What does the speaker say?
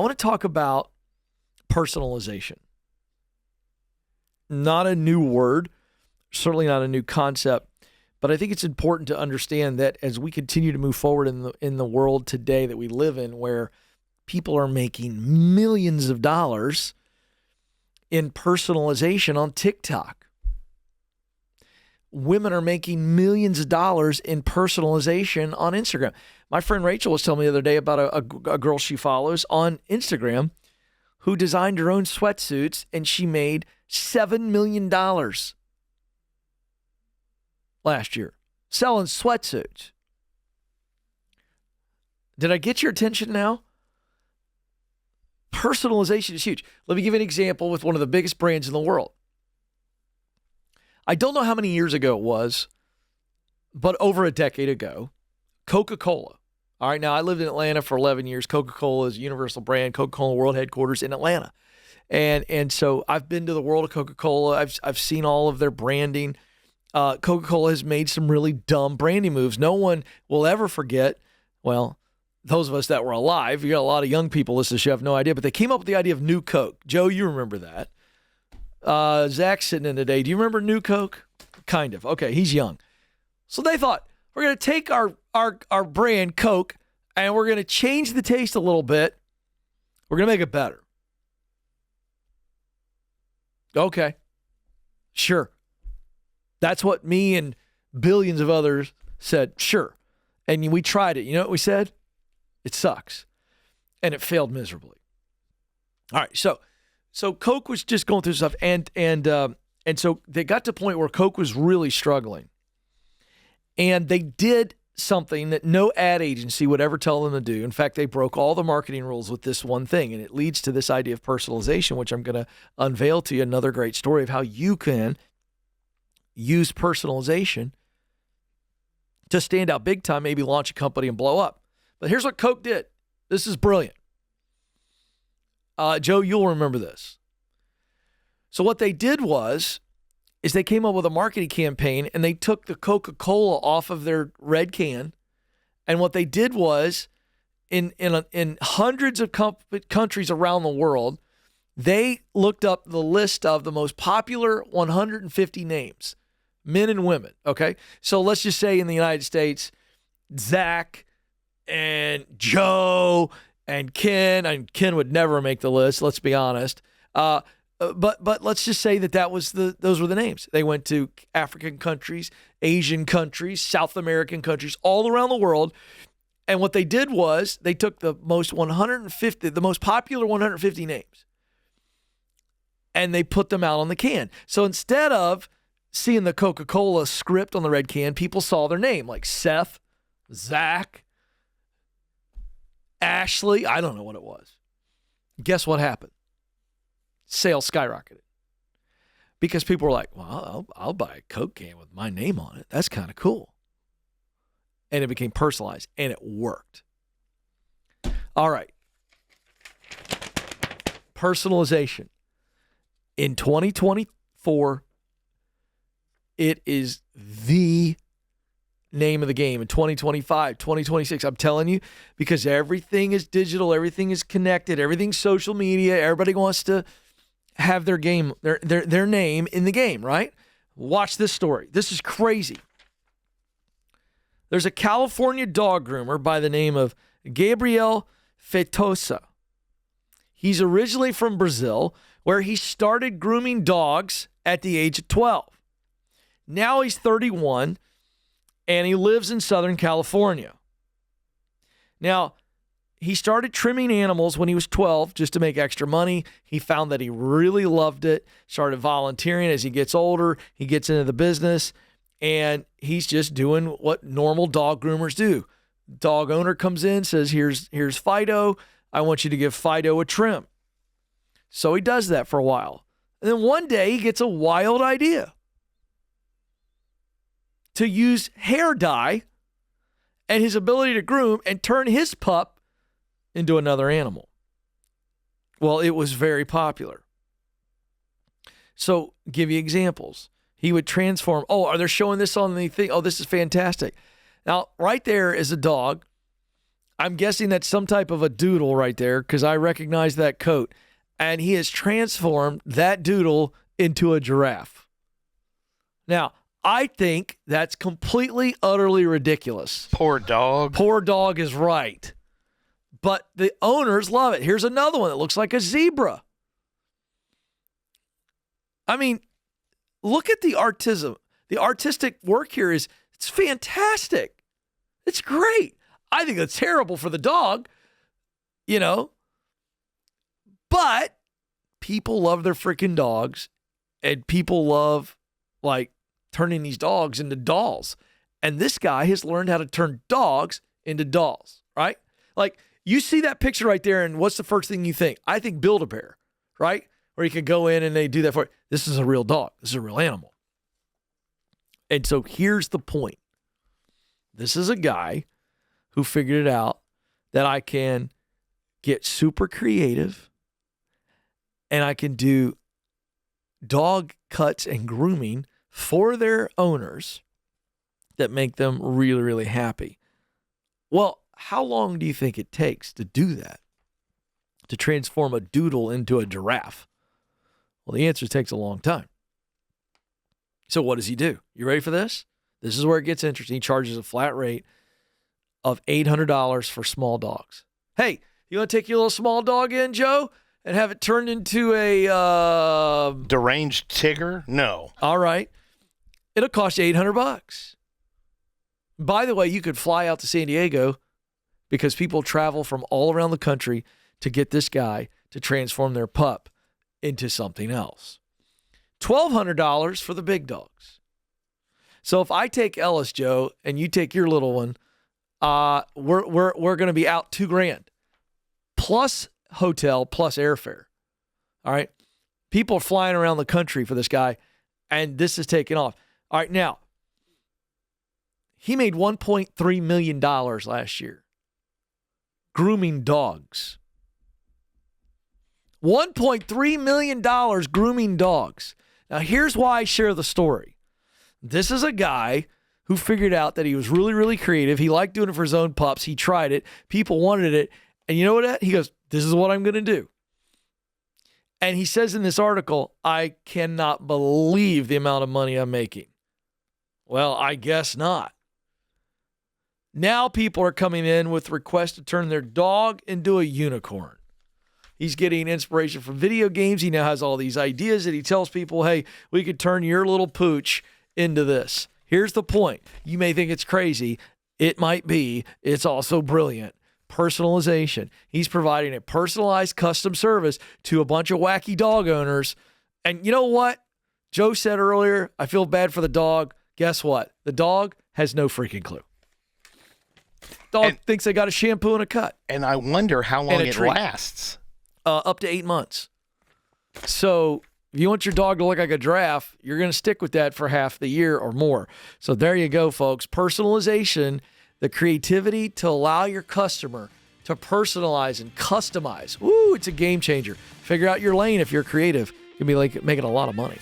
I want to talk about personalization. Not a new word, certainly not a new concept, but I think it's important to understand that as we continue to move forward in the world today that we live in, where people are making millions of dollars in personalization on TikTok. Women are making millions of dollars in personalization on Instagram. My friend Rachel was telling me the other day about a girl she follows on Instagram who designed her own sweatsuits, and she made $7 million last year selling sweatsuits. Did I get your attention now? Personalization is huge. Let me give you an example with one of the biggest brands in the world. I don't know how many years ago it was, but over a decade ago, Coca-Cola. All right, now I lived in Atlanta for 11 years. Coca-Cola is a universal brand, Coca-Cola world headquarters in Atlanta. And so I've been to the world of Coca-Cola. I've seen all of their branding. Coca-Cola has made some really dumb branding moves. No one will ever forget, well, those of us that were alive, you got a lot of young people listening to this, you have no idea, but they came up with the idea of New Coke. Joe, you remember that. Zach's sitting in today. Do you remember New Coke? Kind of. Okay, he's young. So they thought, we're going to take our brand, Coke, and we're going to change the taste a little bit. We're going to make it better. Okay. Sure. That's what me and billions of others said, sure. And we tried it. You know what we said? It sucks. And it failed miserably. All right, so Coke was just going through stuff, and so they got to a point where Coke was really struggling. And they did something that no ad agency would ever tell them to do. In fact, they broke all the marketing rules with this one thing, and it leads to this idea of personalization, which I'm going to unveil to you another great story of how you can use personalization to stand out big time, maybe launch a company and blow up. But here's what Coke did. This is brilliant. Joe, you'll remember this. So what they did is they came up with a marketing campaign, and they took the Coca-Cola off of their red can. And what they did was, in hundreds of countries around the world, they looked up the list of the most popular 150 names, men and women, okay? So let's just say in the United States, Zach and Joe and Ken, and Ken would never make the list, let's be honest. But let's just say those were the names. They went to African countries, Asian countries, South American countries, all around the world. And what they did was they took the most popular 150 names, and they put them out on the can. So instead of seeing the Coca-Cola script on the red can, people saw their name, like Seth, Zach, Ashley. I don't know what it was. Guess what happened? Sales skyrocketed because people were like, well, I'll buy a Coke can with my name on it. That's kind of cool. And it became personalized, and it worked. All right. Personalization. In 2024, it is the name of the game. In 2025, 2026, I'm telling you, because everything is digital, everything is connected, everything's social media, everybody wants to have their name in the game, right? Watch this story. This is crazy. There's a California dog groomer by the name of Gabriel Feitosa. He's originally from Brazil, where he started grooming dogs at the age of 12. Now he's 31, and he lives in Southern California. Now, he started trimming animals when he was 12 just to make extra money. He found that he really loved it, started volunteering. As he gets older, he gets into the business, and he's just doing what normal dog groomers do. Dog owner comes in, says, here's Fido. I want you to give Fido a trim. So he does that for a while. And then one day he gets a wild idea to use hair dye and his ability to groom and turn his pup into another animal. Well, it was very popular. So, give you examples. He would transform. Oh, are they showing this on the thing? Oh, this is fantastic. Now, right there is a dog. I'm guessing that's some type of a doodle right there because I recognize that coat. And he has transformed that doodle into a giraffe. Now, I think that's completely, utterly ridiculous. Poor dog. Poor dog is right. But the owners love it. Here's another one that looks like a zebra. I mean, look at the artism. The artistic work here it's fantastic. It's great. I think it's terrible for the dog, But people love their freaking dogs, and people love, turning these dogs into dolls. And this guy has learned how to turn dogs into dolls, right? You see that picture right there, and what's the first thing you think? I think Build-A-Bear, right? Where you can go in and they do that for you. This is a real dog. This is a real animal. And so here's the point. This is a guy who figured it out that I can get super creative and I can do dog cuts and grooming for their owners that make them really, really happy. Well, how long do you think it takes to do that? To transform a doodle into a giraffe? Well, the answer takes a long time. So what does he do? You ready for this? This is where it gets interesting. He charges a flat rate of $800 for small dogs. Hey, you want to take your little small dog in, Joe, and have it turned into a... deranged Tigger? No. All right. It'll cost you $800. By the way, you could fly out to San Diego because people travel from all around the country to get this guy to transform their pup into something else. $1,200 for the big dogs. So if I take Ellis, Joe, and you take your little one, we're going to be out $2,000 plus hotel plus airfare. All right. People are flying around the country for this guy, and this is taking off. All right. Now, he made $1.3 million last year grooming dogs. $1.3 million grooming dogs. Now, here's why I share the story. This is a guy who figured out that he was really, really creative. He liked doing it for his own pups. He tried it. People wanted it. And you know what? He goes, this is what I'm going to do. And he says in this article, I cannot believe the amount of money I'm making. Well, I guess not. Now people are coming in with requests to turn their dog into a unicorn. He's getting inspiration from video games. He now has all these ideas that he tells people, hey, we could turn your little pooch into this. Here's the point. You may think it's crazy. It might be. It's also brilliant. Personalization. He's providing a personalized custom service to a bunch of wacky dog owners. And you know what? Joe said earlier, I feel bad for the dog. Guess what? The dog has no freaking clue. Dog thinks they got a shampoo and a cut. And I wonder how long it lasts. Up to 8 months. So if you want your dog to look like a giraffe, you're going to stick with that for half the year or more. So there you go, folks. Personalization, the creativity to allow your customer to personalize and customize. Ooh, it's a game changer. Figure out your lane if you're creative. You can be making a lot of money.